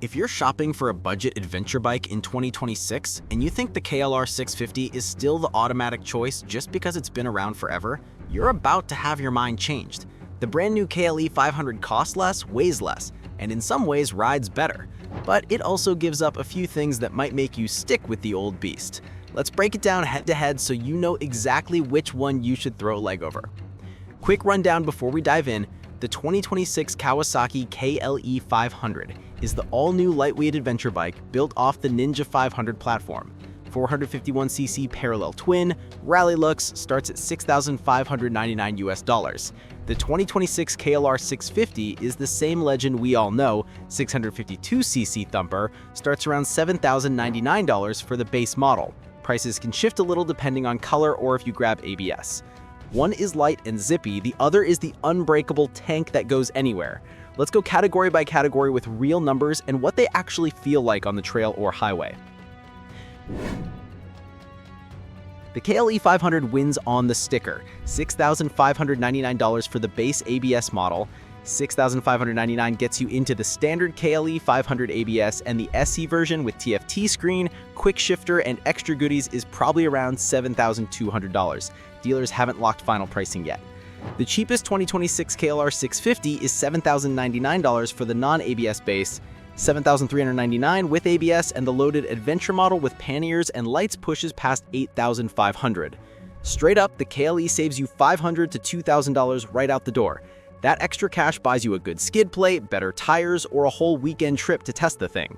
If you're shopping for a budget adventure bike in 2026 and you think the KLR650 is still the automatic choice just because it's been around forever, you're about to have your mind changed. The brand new KLE500 costs less, weighs less, and in some ways rides better. But it also gives up a few things that might make you stick with the old beast. Let's break it down head to head so you know exactly which one you should throw a leg over. Quick rundown before we dive in. The 2026 Kawasaki KLE500 is the all-new lightweight adventure bike built off the Ninja 500 platform. 451cc parallel twin, rally looks, starts at $6,599 US. The 2026 KLR650 is the same legend we all know. 652cc thumper starts around $7,099 for the base model. Prices can shift a little depending on color or if you grab ABS. One is light and zippy, the other is the unbreakable tank that goes anywhere. Let's go category by category with real numbers and what they actually feel like on the trail or highway. The KLE500 wins on the sticker. $6,599 for the base ABS model. $6,599 gets you into the standard KLE500 ABS, and the SE version with TFT screen, quick shifter, and extra goodies is probably around $7,200. Dealers haven't locked final pricing yet. The cheapest 2026 KLR650 is $7,099 for the non-ABS base, $7,399 with ABS, and the loaded adventure model with panniers and lights pushes past $8,500. Straight up, the KLE saves you $500 to $2,000 right out the door. That extra cash buys you a good skid plate, better tires, or a whole weekend trip to test the thing.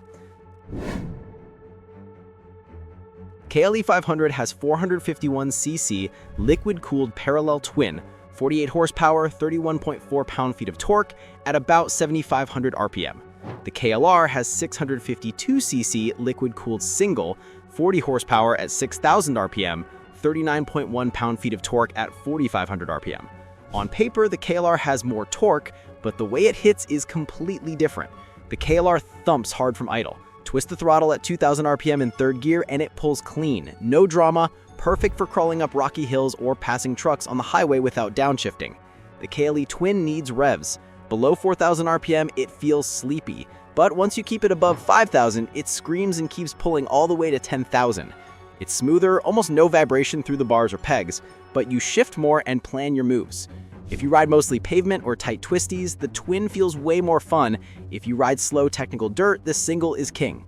KLE500 has 451cc liquid-cooled parallel twin, 48 horsepower, 31.4 pound-feet of torque at about 7,500 RPM. The KLR has 652cc liquid-cooled single, 40 horsepower at 6,000 RPM, 39.1 pound-feet of torque at 4,500 RPM. On paper, the KLR has more torque, but the way it hits is completely different. The KLR thumps hard from idle. Twist the throttle at 2,000 RPM in third gear and it pulls clean. No drama, perfect for crawling up rocky hills or passing trucks on the highway without downshifting. The KLE Twin needs revs. Below 4,000 RPM, it feels sleepy. But once you keep it above 5,000, it screams and keeps pulling all the way to 10,000. It's smoother, almost no vibration through the bars or pegs, but you shift more and plan your moves. If you ride mostly pavement or tight twisties, the Twin feels way more fun. If you ride slow technical dirt, the single is king.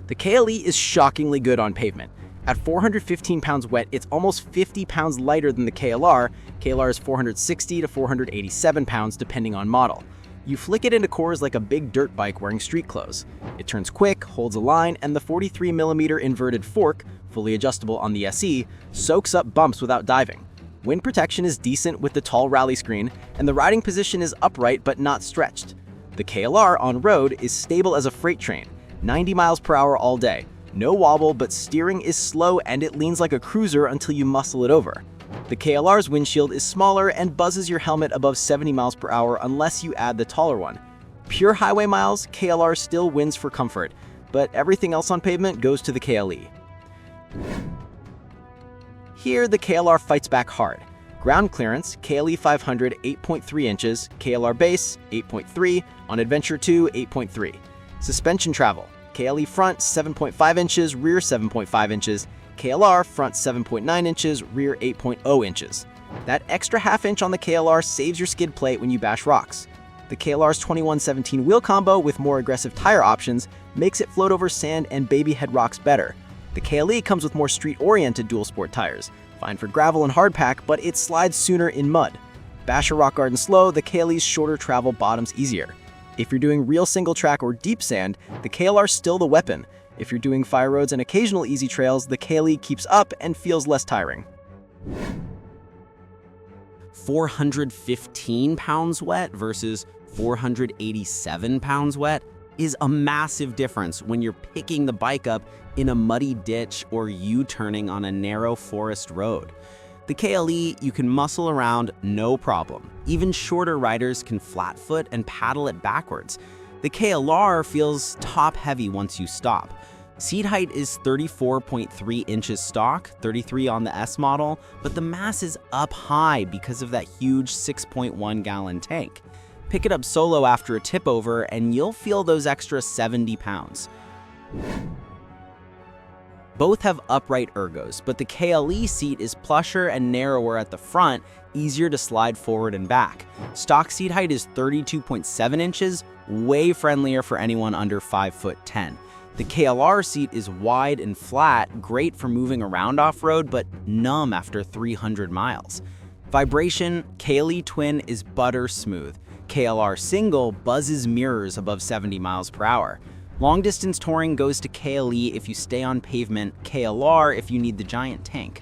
The KLE is shockingly good on pavement. At 415 pounds wet, it's almost 50 pounds lighter than the KLR. KLR is 460 to 487 pounds depending on model. You flick it into corners like a big dirt bike wearing street clothes. It turns quick, holds a line, and the 43mm inverted fork, fully adjustable on the SE, soaks up bumps without diving. Wind protection is decent with the tall rally screen, and the riding position is upright but not stretched. The KLR on road is stable as a freight train, 90 miles per hour all day. No wobble, but steering is slow and it leans like a cruiser until you muscle it over. The KLR's windshield is smaller and buzzes your helmet above 70 miles per hour unless you add the taller one. Pure highway miles, KLR still wins for comfort, but everything else on pavement goes to the KLE. Here, the KLR fights back hard. Ground clearance, KLE500 8.3 inches, KLR base 8.3, on Adventure 2 8.3. Suspension travel, KLE front 7.5 inches, rear 7.5 inches, KLR front 7.9 inches, rear 8.0 inches. That extra half inch on the KLR saves your skid plate when you bash rocks. The KLR's 2117 wheel combo with more aggressive tire options makes it float over sand and baby head rocks better. The KLE comes with more street-oriented dual sport tires, fine for gravel and hardpack, but it slides sooner in mud. Bash a rock garden slow, the KLE's shorter travel bottoms easier. If you're doing real single track or deep sand, the KLR's still the weapon. If you're doing fire roads and occasional easy trails, the KLE keeps up and feels less tiring. 415 pounds wet versus 487 pounds wet is a massive difference when you're picking the bike up in a muddy ditch or U-turning on a narrow forest road. The KLE, you can muscle around no problem. Even shorter riders can flat foot and paddle it backwards. The KLR feels top-heavy once you stop. Seat height is 34.3 inches stock, 33 on the S model, but the mass is up high because of that huge 6.1 gallon tank. Pick it up solo after a tip over and you'll feel those extra 70 pounds. Both have upright ergos, but the KLE seat is plusher and narrower at the front, easier to slide forward and back. Stock seat height is 32.7 inches, way friendlier for anyone under 5'10". The KLR seat is wide and flat, great for moving around off-road, but numb after 300 miles. Vibration, KLE Twin is butter smooth. KLR Single buzzes mirrors above 70 miles per hour. Long-distance touring goes to KLE if you stay on pavement, KLR if you need the giant tank.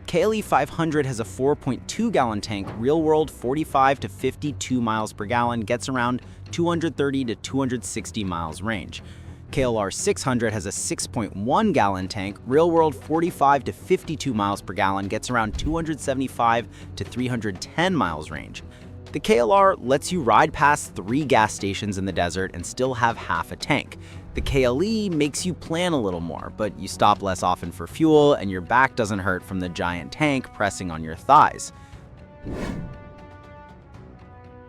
KLE500 has a 4.2-gallon tank, real-world 45 to 52 miles per gallon, gets around 230 to 260 miles range. KLR650 has a 6.1-gallon tank, real-world 45 to 52 miles per gallon, gets around 275 to 310 miles range. The KLR lets you ride past 3 gas stations in the desert and still have half a tank. The KLE makes you plan a little more, but you stop less often for fuel and your back doesn't hurt from the giant tank pressing on your thighs.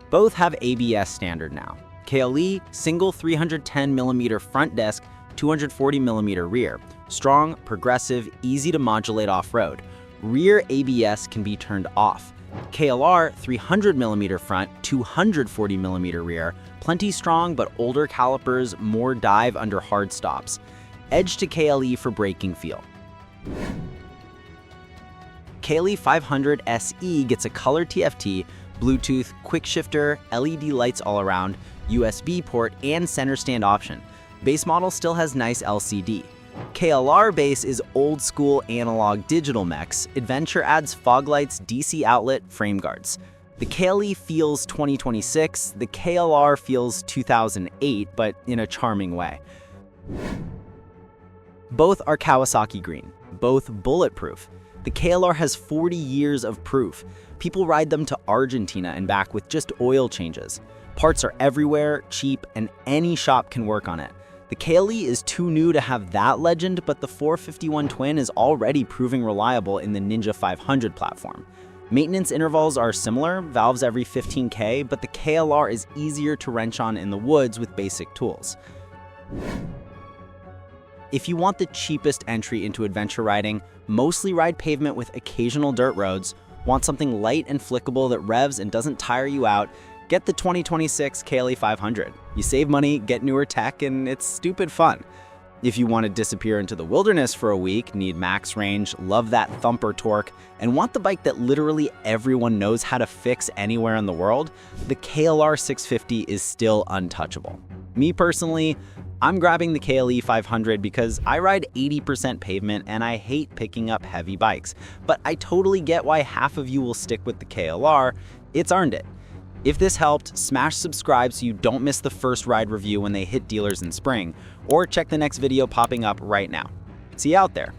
Both have ABS standard now. KLE, single 310mm front disc, 240mm rear. Strong, progressive, easy to modulate off-road. Rear ABS can be turned off. KLR 300mm front, 240mm rear, plenty strong but older calipers, more dive under hard stops. Edge to KLE for braking feel. KLE500 SE gets a color TFT, Bluetooth, quick shifter, LED lights all around, USB port, and center stand option. Base model still has nice LCD. KLR base is old school analog digital mechs. Adventure adds fog lights, DC outlet, frame guards. The KLE feels 2026, the KLR feels 2008, but in a charming way. Both are Kawasaki green, both bulletproof. The KLR has 40 years of proof. People ride them to Argentina and back with just oil changes. Parts are everywhere, cheap, and any shop can work on it. The KLE is too new to have that legend, but the 451 Twin is already proving reliable in the Ninja 500 platform. Maintenance intervals are similar, valves every 15K, but the KLR is easier to wrench on in the woods with basic tools. If you want the cheapest entry into adventure riding, mostly ride pavement with occasional dirt roads, want something light and flickable that revs and doesn't tire you out, get the 2026 KLE500. You save money, get newer tech, and it's stupid fun. If you want to disappear into the wilderness for a week, need max range, love that thumper torque, and want the bike that literally everyone knows how to fix anywhere in the world, the KLR650 is still untouchable. Me personally, I'm grabbing the KLE500 because I ride 80% pavement and I hate picking up heavy bikes. But I totally get why half of you will stick with the KLR. It's earned it. If this helped, smash subscribe so you don't miss the first ride review when they hit dealers in spring, or check the next video popping up right now. See you out there.